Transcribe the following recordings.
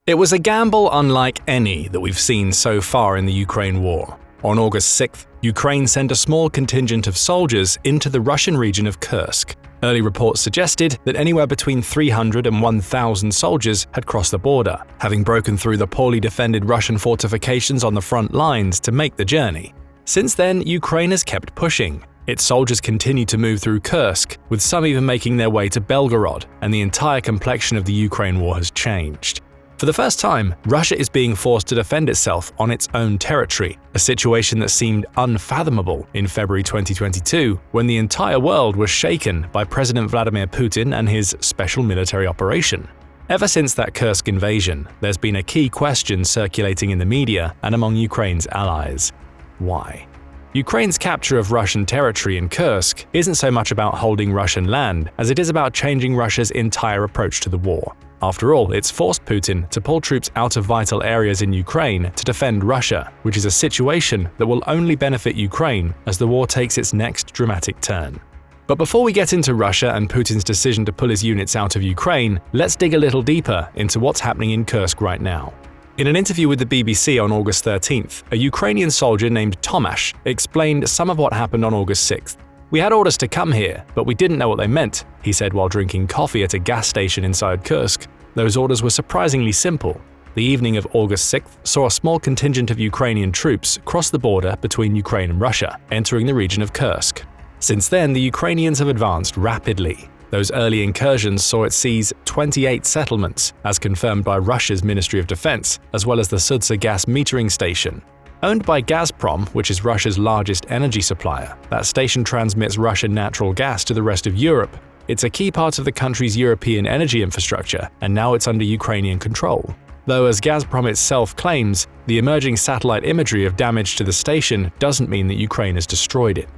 It was a gamble unlike any that we've seen so far in the Ukraine war. On August 6th, Ukraine sent a small contingent of soldiers into the Russian region of Kursk. Early reports suggested that anywhere between 300 and 1,000 soldiers had crossed the border, having broken through the poorly defended Russian fortifications on the front lines to make the journey. Since then, Ukraine has kept pushing. Its soldiers continue to move through Kursk, with some even making their way to Belgorod, and the entire complexion of the Ukraine war has changed. For the first time, Russia is being forced to defend itself on its own territory, a situation that seemed unfathomable in February 2022, when the entire world was shaken by President Vladimir Putin and his special military operation. Ever since that Kursk invasion, there's been a key question circulating in the media and among Ukraine's allies. Why? Ukraine's capture of Russian territory in Kursk isn't so much about holding Russian land as it is about changing Russia's entire approach to the war. After all, it's forced Putin to pull troops out of vital areas in Ukraine to defend Russia, which is a situation that will only benefit Ukraine as the war takes its next dramatic turn. But before we get into Russia and Putin's decision to pull his units out of Ukraine, let's dig a little deeper into what's happening in Kursk right now. In an interview with the BBC on August 13th, a Ukrainian soldier named Tomasz explained some of what happened on August 6th. "We had orders to come here, but we didn't know what they meant," he said while drinking coffee at a gas station inside Kursk. Those orders were surprisingly simple. The evening of August 6th saw a small contingent of Ukrainian troops cross the border between Ukraine and Russia, entering the region of Kursk. Since then, the Ukrainians have advanced rapidly. Those early incursions saw it seize 28 settlements, as confirmed by Russia's Ministry of Defense, as well as the Sudza gas metering station. Owned by Gazprom, which is Russia's largest energy supplier, that station transmits Russian natural gas to the rest of Europe. It's a key part of the country's European energy infrastructure, and now it's under Ukrainian control. Though, as Gazprom itself claims, the emerging satellite imagery of damage to the station doesn't mean that Ukraine has destroyed it.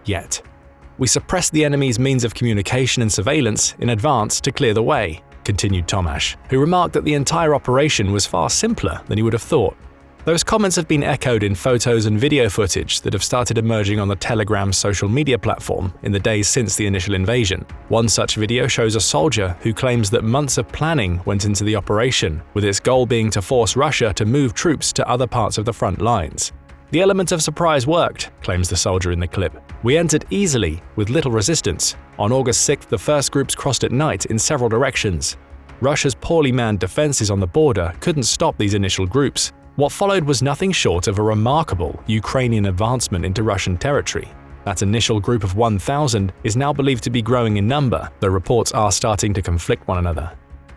Yet. "We suppressed the enemy's means of communication and surveillance in advance to clear the way," continued Tomasz, who remarked that the entire operation was far simpler than he would have thought. Those comments have been echoed in photos and video footage that have started emerging on the Telegram social media platform in the days since the initial invasion. One such video shows a soldier who claims that months of planning went into the operation, with its goal being to force Russia to move troops to other parts of the front lines. "The element of surprise worked," claims the soldier in the clip. "We entered easily, with little resistance. On August 6th, the first groups crossed at night in several directions. Russia's poorly manned defenses on the border couldn't stop these initial groups. What followed was nothing short of a remarkable Ukrainian advancement into Russian territory. That initial group of 1,000 is now believed to be growing in number, though reports are starting to conflict one another."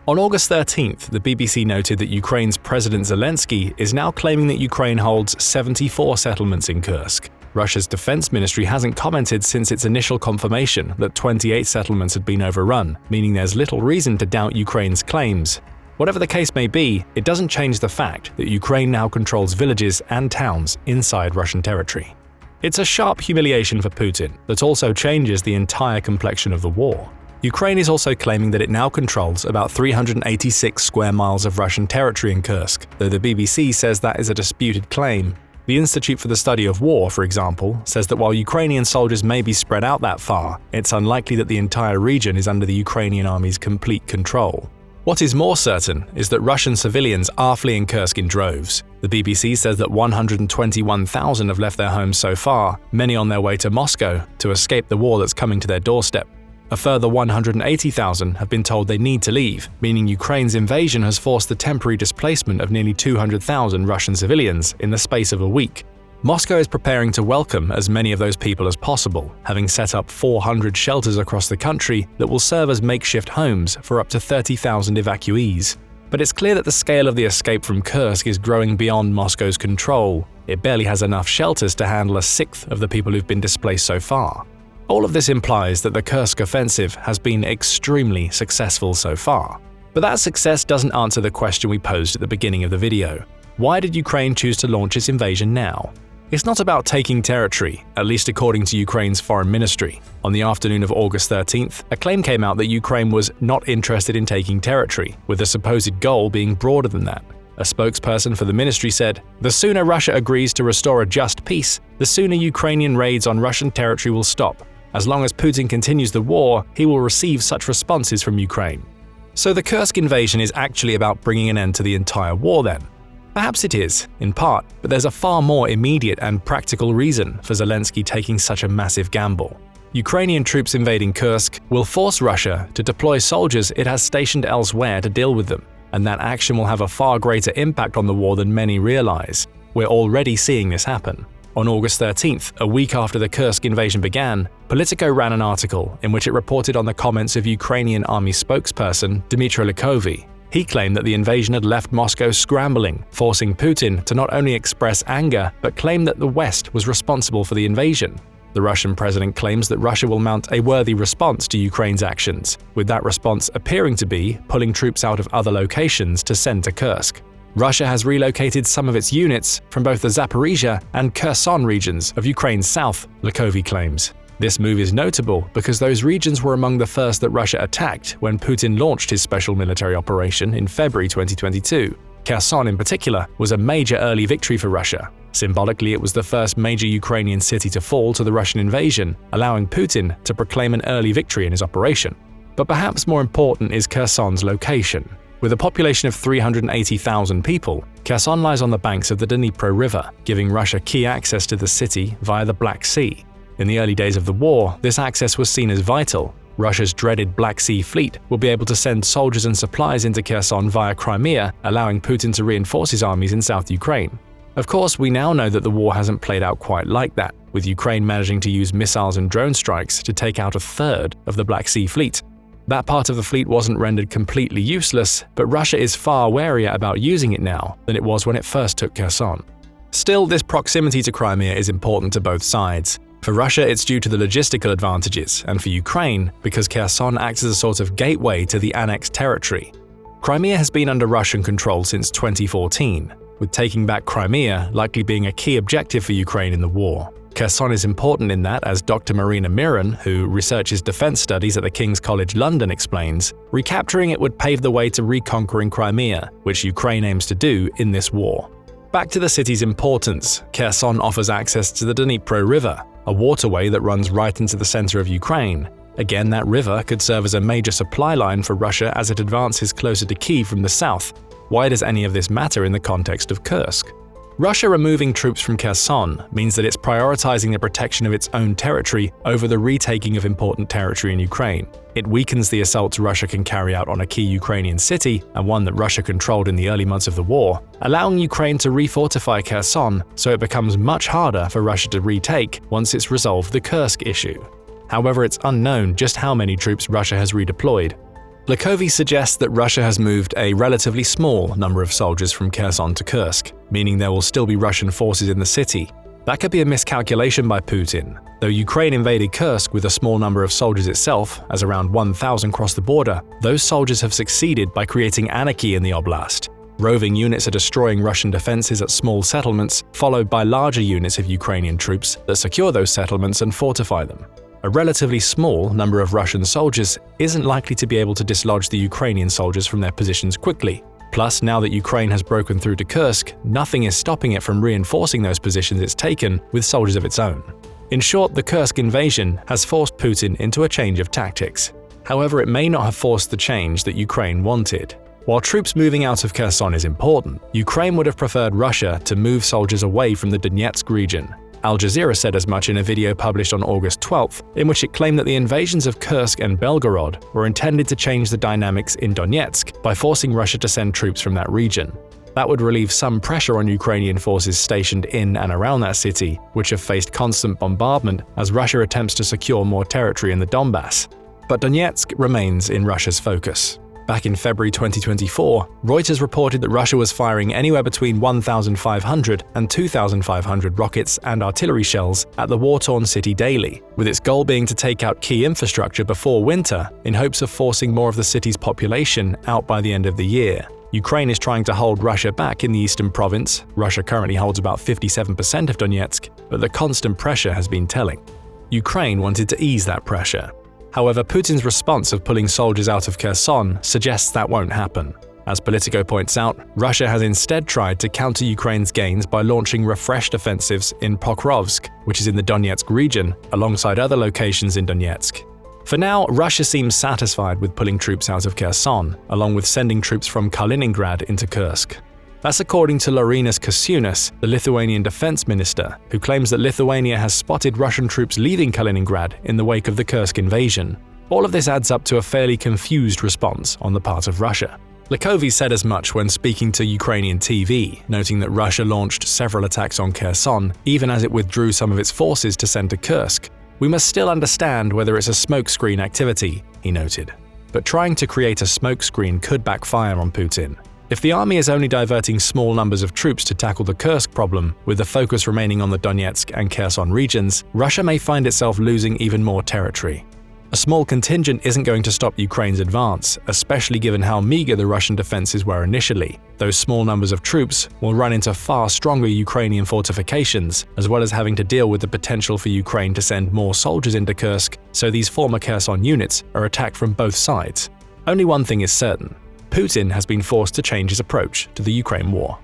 On August 13th, the BBC noted that Ukraine's President Zelensky is now claiming that Ukraine holds 74 settlements in Kursk. Russia's defense ministry hasn't commented since its initial confirmation that 28 settlements had been overrun, meaning there's little reason to doubt Ukraine's claims. Whatever the case may be, it doesn't change the fact that Ukraine now controls villages and towns inside Russian territory. It's a sharp humiliation for Putin that also changes the entire complexion of the war. Ukraine is also claiming that it now controls about 386 square miles of Russian territory in Kursk, though the BBC says that is a disputed claim. The Institute for the Study of War, for example, says that while Ukrainian soldiers may be spread out that far, it's unlikely that the entire region is under the Ukrainian army's complete control. What is more certain is that Russian civilians are fleeing Kursk in droves. The BBC says that 121,000 have left their homes so far, many on their way to Moscow to escape the war that's coming to their doorstep. A further 180,000 have been told they need to leave, meaning Ukraine's invasion has forced the temporary displacement of nearly 200,000 Russian civilians in the space of a week. Moscow is preparing to welcome as many of those people as possible, having set up 400 shelters across the country that will serve as makeshift homes for up to 30,000 evacuees. But it's clear that the scale of the escape from Kursk is growing beyond Moscow's control. It barely has enough shelters to handle a sixth of the people who've been displaced so far. All of this implies that the Kursk offensive has been extremely successful so far. But that success doesn't answer the question we posed at the beginning of the video. Why did Ukraine choose to launch its invasion now? It's not about taking territory, at least according to Ukraine's foreign ministry. On the afternoon of August 13th, a claim came out that Ukraine was not interested in taking territory, with the supposed goal being broader than that. A spokesperson for the ministry said, "The sooner Russia agrees to restore a just peace, the sooner Ukrainian raids on Russian territory will stop. As long as Putin continues the war, he will receive such responses from Ukraine." So the Kursk invasion is actually about bringing an end to the entire war then? Perhaps it is, in part, but there's a far more immediate and practical reason for Zelensky taking such a massive gamble. Ukrainian troops invading Kursk will force Russia to deploy soldiers it has stationed elsewhere to deal with them, and that action will have a far greater impact on the war than many realize. We're already seeing this happen. On August 13th, a week after the Kursk invasion began, Politico ran an article in which it reported on the comments of Ukrainian army spokesperson Dmytro Likovy. He claimed that the invasion had left Moscow scrambling, forcing Putin to not only express anger, but claim that the West was responsible for the invasion. The Russian president claims that Russia will mount a worthy response to Ukraine's actions, with that response appearing to be pulling troops out of other locations to send to Kursk. Russia has relocated some of its units from both the Zaporizhia and Kherson regions of Ukraine's south, Likovy claims. This move is notable because those regions were among the first that Russia attacked when Putin launched his special military operation in February 2022. Kherson in particular was a major early victory for Russia. Symbolically, it was the first major Ukrainian city to fall to the Russian invasion, allowing Putin to proclaim an early victory in his operation. But perhaps more important is Kherson's location. With a population of 380,000 people, Kherson lies on the banks of the Dnipro River, giving Russia key access to the city via the Black Sea. In the early days of the war, this access was seen as vital. Russia's dreaded Black Sea Fleet will be able to send soldiers and supplies into Kherson via Crimea, allowing Putin to reinforce his armies in South Ukraine. Of course, we now know that the war hasn't played out quite like that, with Ukraine managing to use missiles and drone strikes to take out a third of the Black Sea Fleet. That part of the fleet wasn't rendered completely useless, but Russia is far warier about using it now than it was when it first took Kherson. Still, this proximity to Crimea is important to both sides. For Russia, it's due to the logistical advantages, and for Ukraine, because Kherson acts as a sort of gateway to the annexed territory. Crimea has been under Russian control since 2014, with taking back Crimea likely being a key objective for Ukraine in the war. Kherson is important in that, as Dr. Marina Miron, who researches defense studies at the King's College London, explains, recapturing it would pave the way to reconquering Crimea, which Ukraine aims to do in this war. Back to the city's importance, Kherson offers access to the Dnipro River, a waterway that runs right into the center of Ukraine. Again, that river could serve as a major supply line for Russia as it advances closer to Kyiv from the south. Why does any of this matter in the context of Kursk? Russia removing troops from Kherson means that it's prioritizing the protection of its own territory over the retaking of important territory in Ukraine. It weakens the assaults Russia can carry out on a key Ukrainian city, and one that Russia controlled in the early months of the war, allowing Ukraine to refortify Kherson so it becomes much harder for Russia to retake once it's resolved the Kursk issue. However, it's unknown just how many troops Russia has redeployed. Likovy suggests that Russia has moved a relatively small number of soldiers from Kherson to Kursk, meaning there will still be Russian forces in the city. That could be a miscalculation by Putin. Though Ukraine invaded Kursk with a small number of soldiers itself, as around 1,000 crossed the border, those soldiers have succeeded by creating anarchy in the oblast. Roving units are destroying Russian defenses at small settlements, followed by larger units of Ukrainian troops that secure those settlements and fortify them. A relatively small number of Russian soldiers isn't likely to be able to dislodge the Ukrainian soldiers from their positions quickly. Plus, now that Ukraine has broken through to Kursk, nothing is stopping it from reinforcing those positions it's taken with soldiers of its own. In short, the Kursk invasion has forced Putin into a change of tactics. However, it may not have forced the change that Ukraine wanted. While troops moving out of Kherson is important, Ukraine would have preferred Russia to move soldiers away from the Donetsk region. Al Jazeera said as much in a video published on August 12th, in which it claimed that the invasions of Kursk and Belgorod were intended to change the dynamics in Donetsk by forcing Russia to send troops from that region. That would relieve some pressure on Ukrainian forces stationed in and around that city, which have faced constant bombardment as Russia attempts to secure more territory in the Donbass. But Donetsk remains in Russia's focus. Back in February 2024, Reuters reported that Russia was firing anywhere between 1,500 and 2,500 rockets and artillery shells at the war-torn city daily, with its goal being to take out key infrastructure before winter in hopes of forcing more of the city's population out by the end of the year. Ukraine is trying to hold Russia back in the eastern province. Russia currently holds about 57% of Donetsk, but the constant pressure has been telling. Ukraine wanted to ease that pressure. However, Putin's response of pulling soldiers out of Kherson suggests that won't happen. As Politico points out, Russia has instead tried to counter Ukraine's gains by launching refreshed offensives in Pokrovsk, which is in the Donetsk region, alongside other locations in Donetsk. For now, Russia seems satisfied with pulling troops out of Kherson, along with sending troops from Kaliningrad into Kursk. That's according to Laurynas Kasčiūnas, the Lithuanian defense minister, who claims that Lithuania has spotted Russian troops leaving Kaliningrad in the wake of the Kursk invasion. All of this adds up to a fairly confused response on the part of Russia. Likovy said as much when speaking to Ukrainian TV, noting that Russia launched several attacks on Kherson, even as it withdrew some of its forces to send to Kursk. "We must still understand whether it's a smokescreen activity," he noted. But trying to create a smokescreen could backfire on Putin. If the army is only diverting small numbers of troops to tackle the Kursk problem, with the focus remaining on the Donetsk and Kherson regions, Russia may find itself losing even more territory. A small contingent isn't going to stop Ukraine's advance, especially given how meager the Russian defenses were initially. Those small numbers of troops will run into far stronger Ukrainian fortifications, as well as having to deal with the potential for Ukraine to send more soldiers into Kursk, so these former Kherson units are attacked from both sides. Only one thing is certain: Putin has been forced to change his approach to the Ukraine war.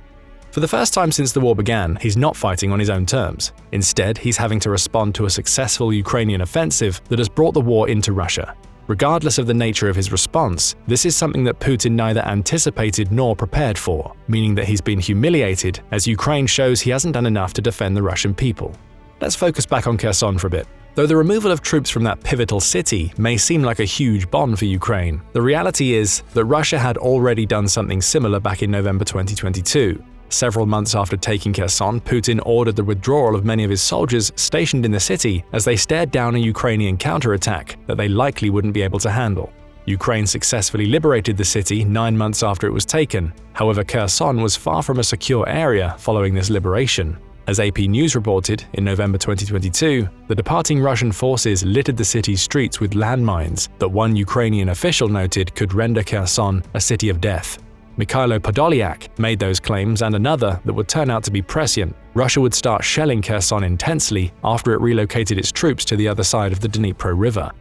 For the first time since the war began, he's not fighting on his own terms. Instead, he's having to respond to a successful Ukrainian offensive that has brought the war into Russia. Regardless of the nature of his response, this is something that Putin neither anticipated nor prepared for, meaning that he's been humiliated as Ukraine shows he hasn't done enough to defend the Russian people. Let's focus back on Kherson for a bit. Though the removal of troops from that pivotal city may seem like a huge bond for Ukraine, the reality is that Russia had already done something similar back in November 2022. Several months after taking Kherson, Putin ordered the withdrawal of many of his soldiers stationed in the city as they stared down a Ukrainian counterattack that they likely wouldn't be able to handle. Ukraine successfully liberated the city 9 months after it was taken. However, Kherson was far from a secure area following this liberation. As AP News reported, in November 2022, the departing Russian forces littered the city's streets with landmines that one Ukrainian official noted could render Kherson a city of death. Mikhailo Podolyak made those claims, and another that would turn out to be prescient. Russia would start shelling Kherson intensely after it relocated its troops to the other side of the Dnipro River.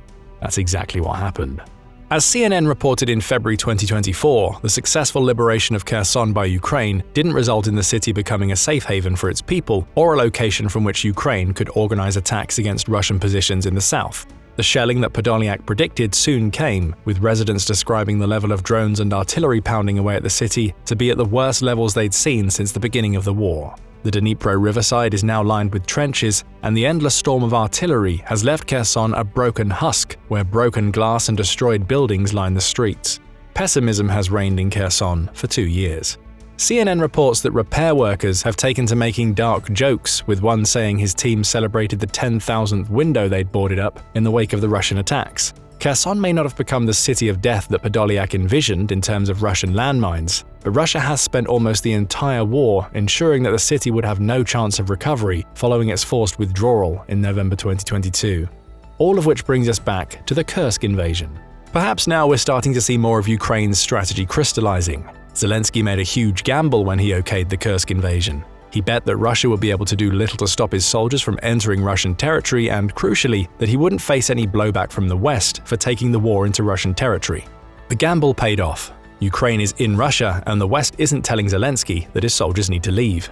That's exactly what happened. As CNN reported in February 2024, the successful liberation of Kherson by Ukraine didn't result in the city becoming a safe haven for its people or a location from which Ukraine could organize attacks against Russian positions in the south. The shelling that Podolyak predicted soon came, with residents describing the level of drones and artillery pounding away at the city to be at the worst levels they'd seen since the beginning of the war. The Dnipro riverside is now lined with trenches, and the endless storm of artillery has left Kherson a broken husk, where broken glass and destroyed buildings line the streets. Pessimism has reigned in Kherson for 2 years. CNN reports that repair workers have taken to making dark jokes, with one saying his team celebrated the 10,000th window they'd boarded up in the wake of the Russian attacks. Kherson may not have become the city of death that Podolyak envisioned in terms of Russian landmines, but Russia has spent almost the entire war ensuring that the city would have no chance of recovery following its forced withdrawal in November 2022. All of which brings us back to the Kursk invasion. Perhaps now we're starting to see more of Ukraine's strategy crystallizing. Zelensky made a huge gamble when he okayed the Kursk invasion. He bet that Russia would be able to do little to stop his soldiers from entering Russian territory and, crucially, that he wouldn't face any blowback from the West for taking the war into Russian territory. The gamble paid off. Ukraine is in Russia, and the West isn't telling Zelensky that his soldiers need to leave.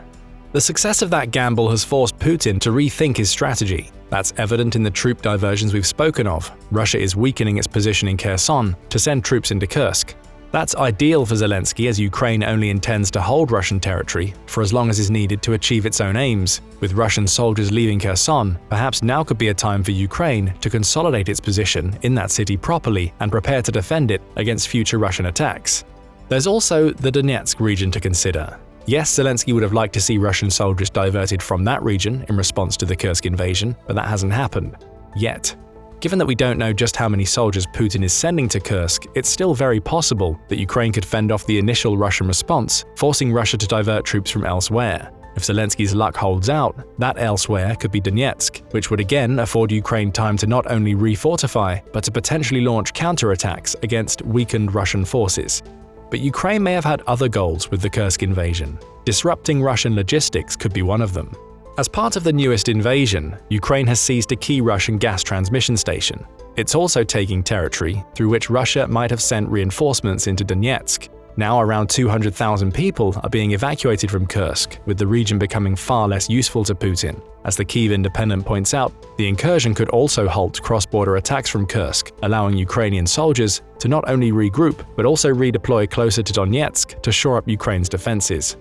The success of that gamble has forced Putin to rethink his strategy. That's evident in the troop diversions we've spoken of. Russia is weakening its position in Kherson to send troops into Kursk. That's ideal for Zelensky, as Ukraine only intends to hold Russian territory for as long as is needed to achieve its own aims. With Russian soldiers leaving Kherson, perhaps now could be a time for Ukraine to consolidate its position in that city properly and prepare to defend it against future Russian attacks. There's also the Donetsk region to consider. Yes, Zelensky would have liked to see Russian soldiers diverted from that region in response to the Kursk invasion, but that hasn't happened. Yet. Given that we don't know just how many soldiers Putin is sending to Kursk, it's still very possible that Ukraine could fend off the initial Russian response, forcing Russia to divert troops from elsewhere. If Zelensky's luck holds out, that elsewhere could be Donetsk, which would again afford Ukraine time to not only refortify, but to potentially launch counterattacks against weakened Russian forces. But Ukraine may have had other goals with the Kursk invasion. Disrupting Russian logistics could be one of them. As part of the newest invasion, Ukraine has seized a key Russian gas transmission station. It's also taking territory through which Russia might have sent reinforcements into Donetsk. Now around 200,000 people are being evacuated from Kursk, with the region becoming far less useful to Putin. As the Kyiv Independent points out, the incursion could also halt cross-border attacks from Kursk, allowing Ukrainian soldiers to not only regroup but also redeploy closer to Donetsk to shore up Ukraine's defenses.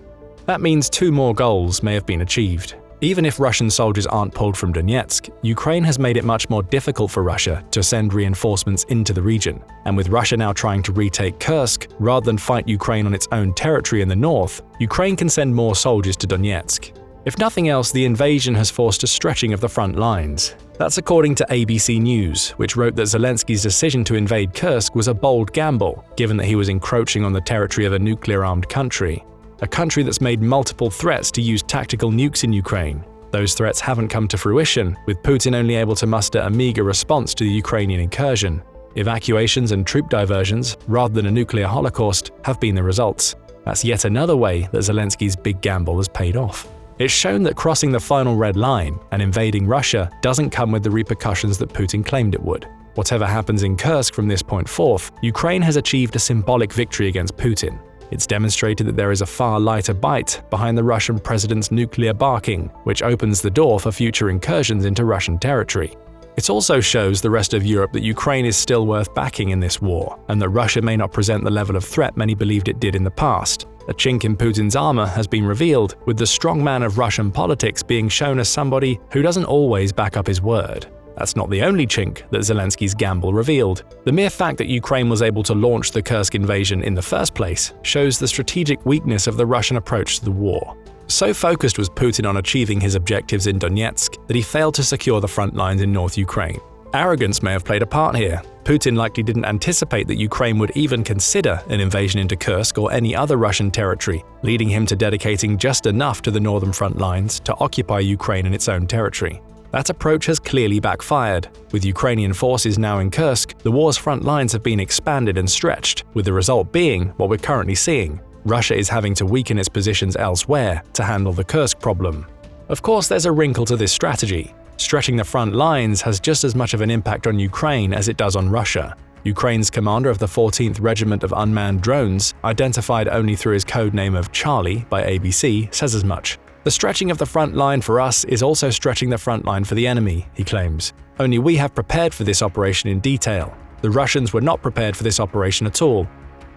That means 2 more goals may have been achieved. Even if Russian soldiers aren't pulled from Donetsk, Ukraine has made it much more difficult for Russia to send reinforcements into the region. And with Russia now trying to retake Kursk rather than fight Ukraine on its own territory in the north, Ukraine can send more soldiers to Donetsk. If nothing else, the invasion has forced a stretching of the front lines. That's according to ABC News, which wrote that Zelensky's decision to invade Kursk was a bold gamble, given that he was encroaching on the territory of a nuclear-armed country. A country that's made multiple threats to use tactical nukes in Ukraine. Those threats haven't come to fruition, with Putin only able to muster a meager response to the Ukrainian incursion. Evacuations and troop diversions, rather than a nuclear holocaust, have been the results. That's yet another way that Zelensky's big gamble has paid off. It's shown that crossing the final red line and invading Russia doesn't come with the repercussions that Putin claimed it would. Whatever happens in Kursk from this point forth, Ukraine has achieved a symbolic victory against Putin. It's demonstrated that there is a far lighter bite behind the Russian president's nuclear barking, which opens the door for future incursions into Russian territory. It also shows the rest of Europe that Ukraine is still worth backing in this war, and that Russia may not present the level of threat many believed it did in the past. A chink in Putin's armor has been revealed, with the strongman of Russian politics being shown as somebody who doesn't always back up his word. That's not the only chink that Zelensky's gamble revealed. The mere fact that Ukraine was able to launch the Kursk invasion in the first place shows the strategic weakness of the Russian approach to the war. So focused was Putin on achieving his objectives in Donetsk that he failed to secure the front lines in North Ukraine. Arrogance may have played a part here. Putin likely didn't anticipate that Ukraine would even consider an invasion into Kursk or any other Russian territory, leading him to dedicating just enough to the northern front lines to occupy Ukraine in its own territory. That approach has clearly backfired. With Ukrainian forces now in Kursk, the war's front lines have been expanded and stretched, with the result being what we're currently seeing. Russia is having to weaken its positions elsewhere to handle the Kursk problem. Of course, there's a wrinkle to this strategy. Stretching the front lines has just as much of an impact on Ukraine as it does on Russia. Ukraine's commander of the 14th Regiment of Unmanned Drones, identified only through his code name of Charlie by ABC, says as much. The stretching of the front line for us is also stretching the front line for the enemy, he claims. Only we have prepared for this operation in detail. The Russians were not prepared for this operation at all.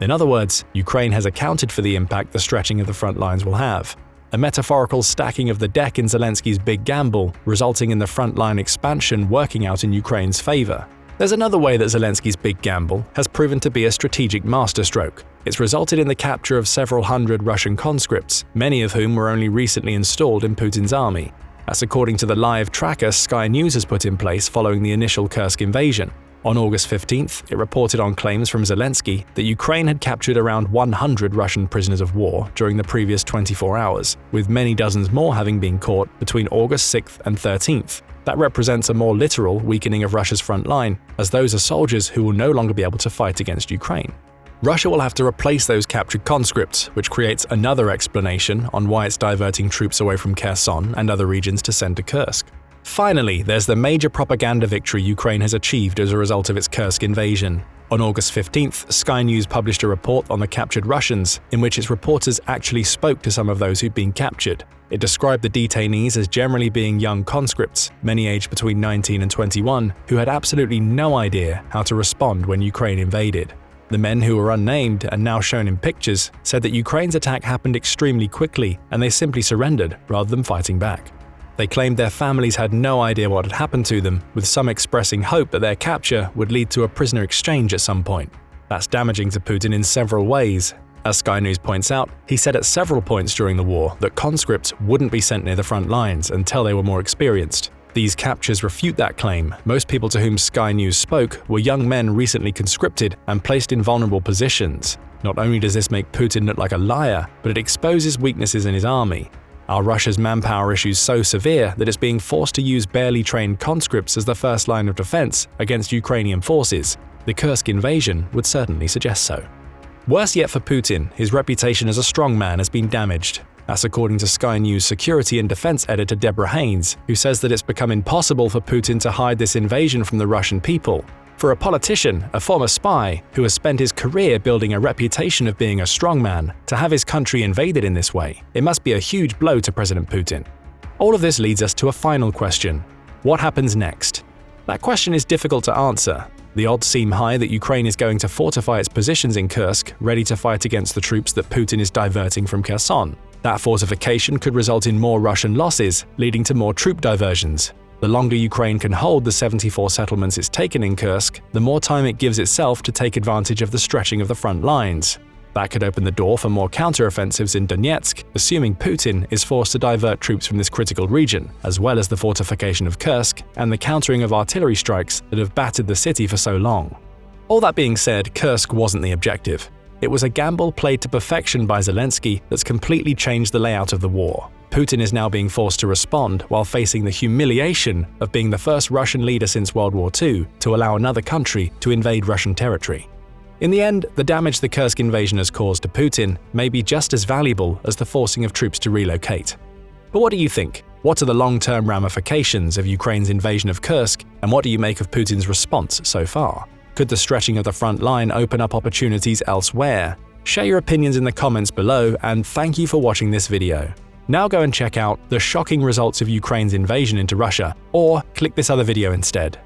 In other words, Ukraine has accounted for the impact the stretching of the front lines will have. A metaphorical stacking of the deck in Zelensky's big gamble, resulting in the front line expansion working out in Ukraine's favor. There's another way that Zelensky's big gamble has proven to be a strategic masterstroke. It's resulted in the capture of several hundred Russian conscripts, many of whom were only recently installed in Putin's army. That's according to the live tracker Sky News has put in place following the initial Kursk invasion. On August 15th, it reported on claims from Zelensky that Ukraine had captured around 100 Russian prisoners of war during the previous 24 hours, with many dozens more having been caught between August 6th and 13th. That represents a more literal weakening of Russia's front line, as those are soldiers who will no longer be able to fight against Ukraine. Russia will have to replace those captured conscripts, which creates another explanation on why it's diverting troops away from Kherson and other regions to send to Kursk. Finally, there's the major propaganda victory Ukraine has achieved as a result of its Kursk invasion. On August 15th, Sky News published a report on the captured Russians, in which its reporters actually spoke to some of those who'd been captured. It described the detainees as generally being young conscripts, many aged between 19 and 21, who had absolutely no idea how to respond when Ukraine invaded. The men, who were unnamed and now shown in pictures, said that Ukraine's attack happened extremely quickly and they simply surrendered rather than fighting back. They claimed their families had no idea what had happened to them, with some expressing hope that their capture would lead to a prisoner exchange at some point. That's damaging to Putin in several ways. As Sky News points out, he said at several points during the war that conscripts wouldn't be sent near the front lines until they were more experienced. These captures refute that claim. Most people to whom Sky News spoke were young men recently conscripted and placed in vulnerable positions. Not only does this make Putin look like a liar, but it exposes weaknesses in his army. Are Russia's manpower issues so severe that it's being forced to use barely trained conscripts as the first line of defense against Ukrainian forces? The Kursk invasion would certainly suggest so. Worse yet for Putin, his reputation as a strongman has been damaged. That's according to Sky News security and defense editor Deborah Haynes, who says that it's become impossible for Putin to hide this invasion from the Russian people. For a politician, a former spy, who has spent his career building a reputation of being a strongman, to have his country invaded in this way, it must be a huge blow to President Putin. All of this leads us to a final question. What happens next? That question is difficult to answer. The odds seem high that Ukraine is going to fortify its positions in Kursk, ready to fight against the troops that Putin is diverting from Kherson. That fortification could result in more Russian losses, leading to more troop diversions. The longer Ukraine can hold the 74 settlements it's taken in Kursk, the more time it gives itself to take advantage of the stretching of the front lines. That could open the door for more counteroffensives in Donetsk, assuming Putin is forced to divert troops from this critical region, as well as the fortification of Kursk and the countering of artillery strikes that have battered the city for so long. All that being said, Kursk wasn't the objective. It was a gamble played to perfection by Zelensky that's completely changed the layout of the war. Putin is now being forced to respond while facing the humiliation of being the first Russian leader since World War II to allow another country to invade Russian territory. In the end, the damage the Kursk invasion has caused to Putin may be just as valuable as the forcing of troops to relocate. But what do you think? What are the long-term ramifications of Ukraine's invasion of Kursk, and what do you make of Putin's response so far? Could the stretching of the front line open up opportunities elsewhere? Share your opinions in the comments below, and thank you for watching this video. Now go and check out the shocking results of Ukraine's invasion into Russia, or click this other video instead.